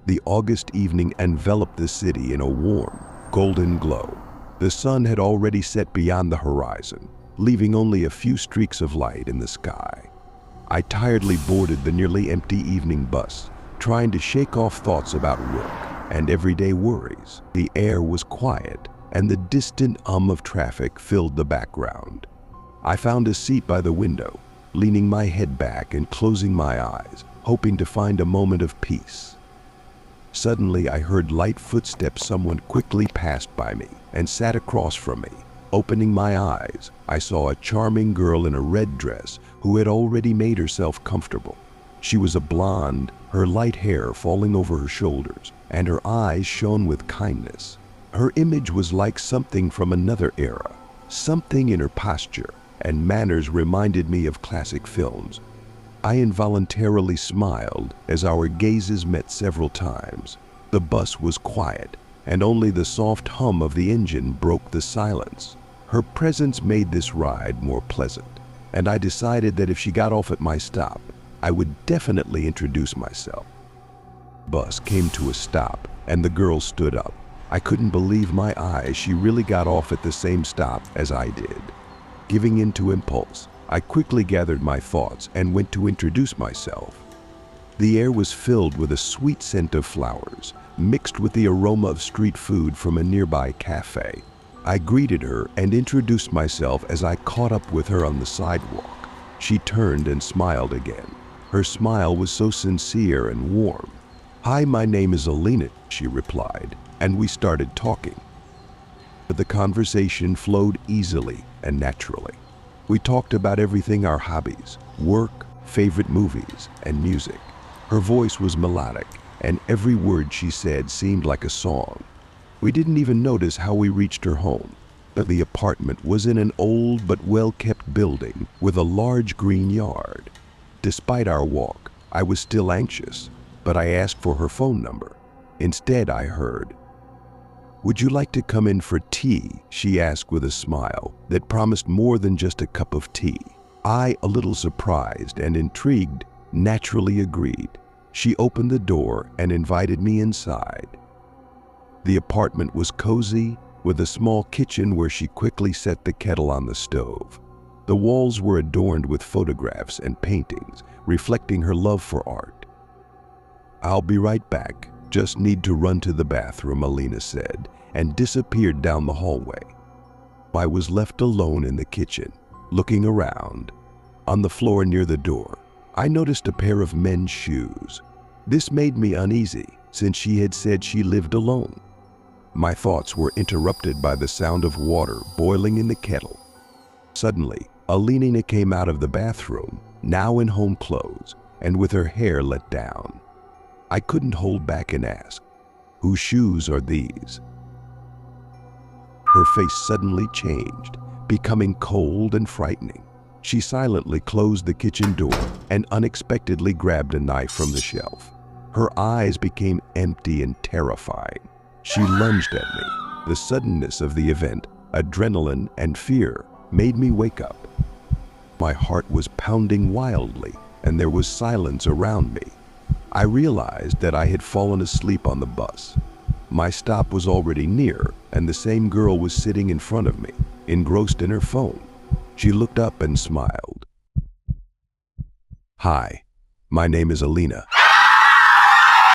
The August evening enveloped the city in a warm, golden glow. The sun had already set beyond the horizon, leaving only a few streaks of light in the sky. I tiredly boarded the nearly empty evening bus, trying to shake off thoughts about work and everyday worries. The air was quiet, and the distant hum of traffic filled the background. I found a seat by the window, leaning my head back and closing my eyes, hoping to find a moment of peace. Suddenly, I heard light footsteps. Someone quickly passed by me and sat across from me. Opening my eyes, I saw a charming girl in a red dress who had already made herself comfortable. She was a blonde, her light hair falling over her shoulders, and her eyes shone with kindness. Her image was like something from another era. Something in her posture and manners reminded me of classic films. I involuntarily smiled as our gazes met several times. The bus was quiet, and only the soft hum of the engine broke the silence. Her presence made this ride more pleasant, and I decided that if she got off at my stop, I would definitely introduce myself. The bus came to a stop, and the girl stood up. I couldn't believe my eyes. She really got off at the same stop as I did. Giving in to impulse, I quickly gathered my thoughts and went to introduce myself. The air was filled with a sweet scent of flowers, mixed with the aroma of street food from a nearby cafe. I greeted her and introduced myself as I caught up with her on the sidewalk. She turned and smiled again. Her smile was so sincere and warm. "Hi, my name is Alina," she replied, and we started talking. But the conversation flowed easily and naturally. We talked about everything: our hobbies, work, favorite movies, and music. Her voice was melodic, and every word she said seemed like a song. We didn't even notice how we reached her home. The apartment was in an old but well-kept building with a large green yard. Despite our walk, I was still anxious, but I asked for her phone number. Instead, I heard, "Would you like to come in for tea?" she asked with a smile that promised more than just a cup of tea. I, a little surprised and intrigued, naturally agreed. She opened the door and invited me inside. The apartment was cozy, with a small kitchen where she quickly set the kettle on the stove. The walls were adorned with photographs and paintings, reflecting her love for art. "I'll be right back. Just need to run to the bathroom," Alina said, and disappeared down the hallway. I was left alone in the kitchen, looking around. On the floor near the door, I noticed a pair of men's shoes. This made me uneasy, since she had said she lived alone. My thoughts were interrupted by the sound of water boiling in the kettle. Suddenly, Alina came out of the bathroom, now in home clothes, and with her hair let down. I couldn't hold back and ask, "Whose shoes are these?" Her face suddenly changed, becoming cold and frightening. She silently closed the kitchen door and unexpectedly grabbed a knife from the shelf. Her eyes became empty and terrifying. She lunged at me. The suddenness of the event, adrenaline and fear, made me wake up. My heart was pounding wildly, and there was silence around me. I realized that I had fallen asleep on the bus. My stop was already near, and the same girl was sitting in front of me, engrossed in her phone. She looked up and smiled. "Hi, my name is Alina."